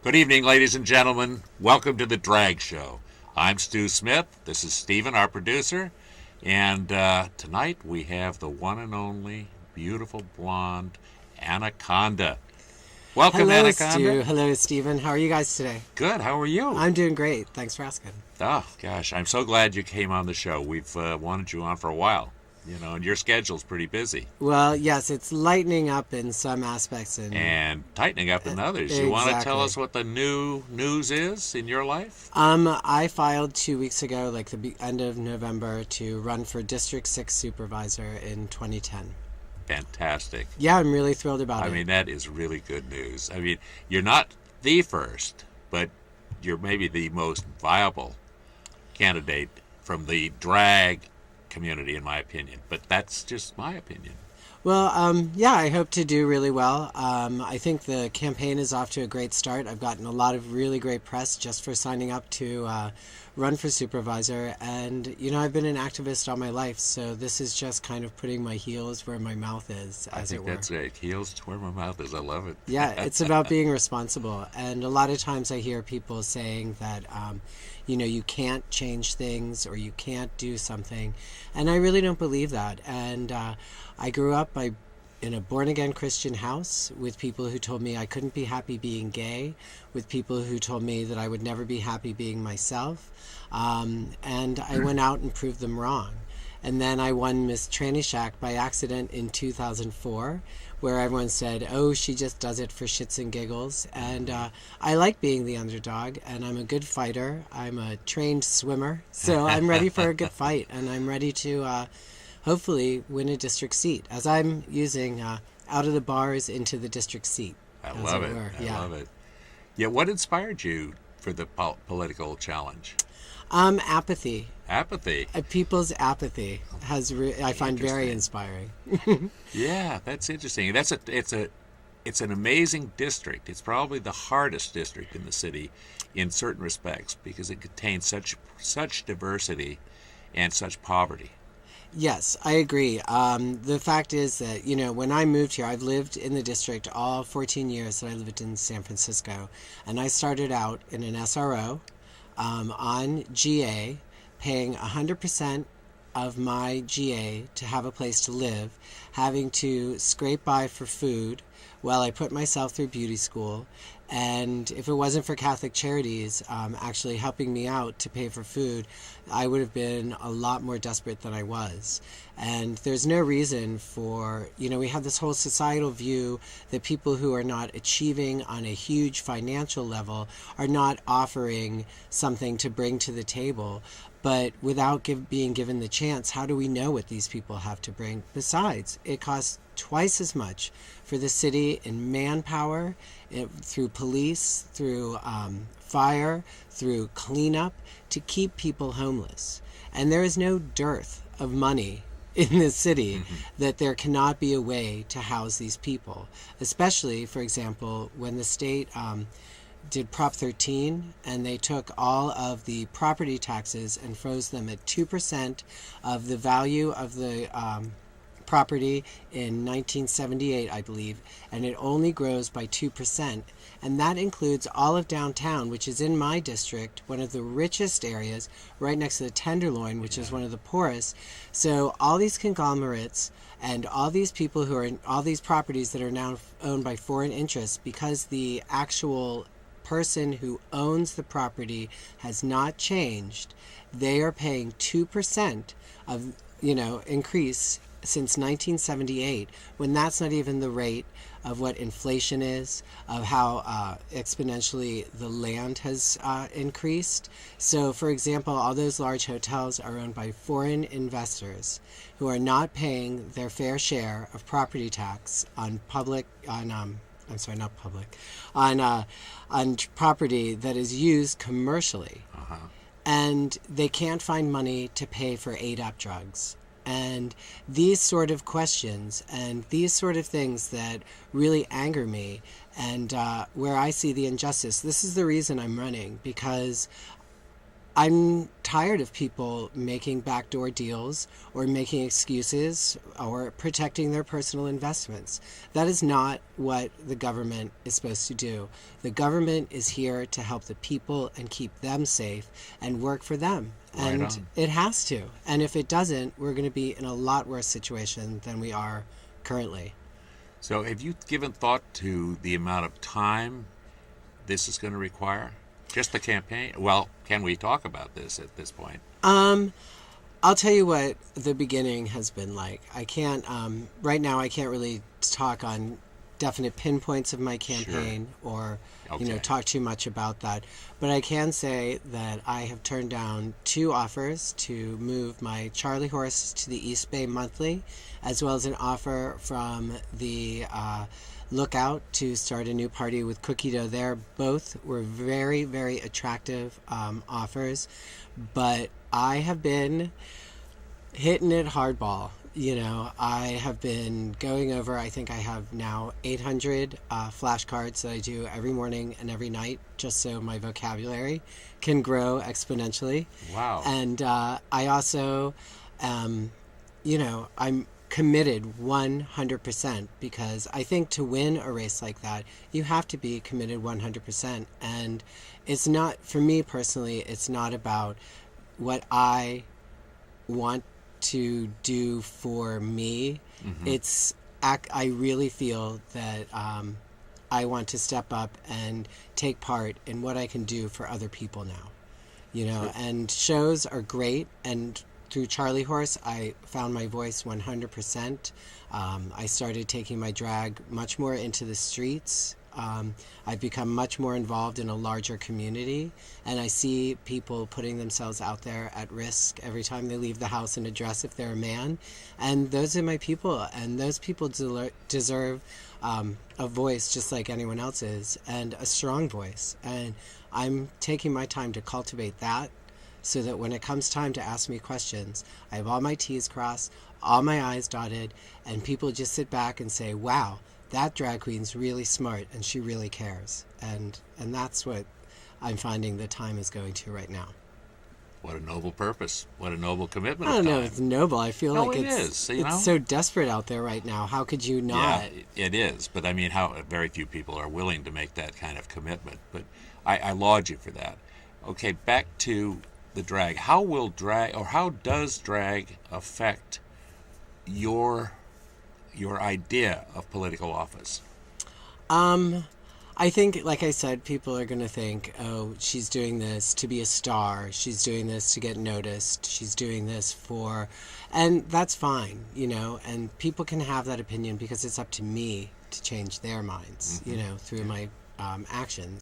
Good evening, ladies and gentlemen. Welcome to the Drag Show. I'm Stu Smith. This is Stephen, our producer. And tonight we have the one and only beautiful blonde Anaconda. Welcome, Hello, Anaconda. Stu. Hello, Stephen. How are you guys today? Good. How are you? I'm doing great. Thanks for asking. Oh, gosh. I'm so glad you came on the show. We've wanted you on for a while. You know, and your schedule's pretty busy. Well, yes, it's lightening up in some aspects. And tightening up in others. You want to tell us what the new news is in your life? I filed 2 weeks ago, like the end of November, to run for District 6 Supervisor in 2010. Fantastic. Yeah, I'm really thrilled about it. I mean, that is really good news. I mean, you're not the first, but you're maybe the most viable candidate from the drag community, in my opinion. But that's just my opinion. Well, yeah, I hope to do really well. I think the campaign is off to a great start. I've gotten a lot of really great press just for signing up to run for supervisor. And, you know, I've been an activist all my life, so this is just kind of putting my heels where my mouth is, as it were. I think that's right. Heels to where my mouth is. I love it. Yeah, it's about being responsible. And a lot of times I hear people saying that, you know, you can't change things or you can't do something. And I really don't believe that. And I grew up in a born-again Christian house with people who told me I couldn't be happy being gay, with people who told me that I would never be happy being myself. And I went out and proved them wrong. And then I won Miss Tranny Shack by accident in 2004, where everyone said, oh, she just does it for shits and giggles. And I like being the underdog, and I'm a good fighter. I'm a trained swimmer, so I'm ready for a good fight, and I'm ready to hopefully win a district seat, as I'm using out of the bars into the district seat. I love it. I love it. Yeah, what inspired you for the political challenge? Apathy. Apathy. People's apathy I find very inspiring. Yeah, that's interesting. It's an amazing district. It's probably the hardest district in the city in certain respects because it contains such diversity and such poverty. Yes, I agree. The fact is that, you know, when I moved here, I've lived in the district all 14 years that I lived in San Francisco. And I started out in an SRO on GA, paying 100% of my GA to have a place to live, having to scrape by for food while I put myself through beauty school. And if it wasn't for Catholic Charities actually helping me out to pay for food, I would have been a lot more desperate than I was. And there's no reason for, you know, we have this whole societal view that people who are not achieving on a huge financial level are not offering something to bring to the table. But without being given the chance, how do we know what these people have to bring? Besides, it costs twice as much for the city in manpower, through police, through fire, through cleanup, to keep people homeless. And there is no dearth of money in the city that there cannot be a way to house these people. Especially, for example, when the state did Prop 13 and they took all of the property taxes and froze them at 2% of the value of the property in 1978, I believe, and it only grows by 2%. And that includes all of downtown, which is in my district, one of the richest areas, right next to the Tenderloin, which is one of the poorest. So all these conglomerates and all these people who are in all these properties that are now owned by foreign interests, because the actual person who owns the property has not changed, they are paying 2% of, you know, increase since 1978, when that's not even the rate of what inflation is, of how exponentially the land has increased. So, for example, all those large hotels are owned by foreign investors who are not paying their fair share of property tax on on property that is used commercially. And they can't find money to pay for ADAP drugs. And these sort of questions and these sort of things that really anger me, and where I see the injustice, this is the reason I'm running, because I'm tired of people making backdoor deals or making excuses or protecting their personal investments. That is not what the government is supposed to do. The government is here to help the people and keep them safe and work for them. Right And on. it has to. And if it doesn't, we're going to be in a lot worse situation than we are currently. So, have you given thought to the amount of time this is going to require? Just the campaign? Well, can we talk about this at this point? I'll tell you what the beginning has been like. I can't, right now, I can't really talk on definite pinpoints of my campaign or, Okay. talk too much about that. But I can say that I have turned down 2 offers to move my Charlie horse to the East Bay monthly, as well as an offer from the Lookout to start a new party with cookie dough there. Both were very, very attractive offers, but I have been hitting it hardball. I have been going over, I think I have now 800 flashcards that I do every morning and every night just so my vocabulary can grow exponentially. Wow. And I also, I'm committed 100% because I think to win a race like that, you have to be committed 100%. And it's not, for me personally, it's not about what I want to do for me. I really feel that I want to step up and take part in what I can do for other people now. And shows are great, and through Charlie Horse I found my voice 100%. I started taking my drag much more into the streets. I've become much more involved in a larger community, and I see people putting themselves out there at risk every time they leave the house in a dress if they're a man. And those are my people, and those people deserve a voice just like anyone else's, and a strong voice. And I'm taking my time to cultivate that so that when it comes time to ask me questions, I have all my T's crossed, all my I's dotted, and people just sit back and say, wow, that drag queen's really smart and she really cares. And that's what I'm finding the time is going to right now. What a noble purpose. What a noble commitment. I of don't know time. if it's noble. I feel No, like it it's is, you know? so desperate out there right now. How could you not? Yeah, it is. But I mean, how very few people are willing to make that kind of commitment. But I laud you for that. Okay, back to the drag. How does drag affect your idea of political office? I think, like I said, people are going to think, oh, she's doing this to be a star. She's doing this to get noticed. She's doing this for... And that's fine, and people can have that opinion because it's up to me to change their minds, through my actions.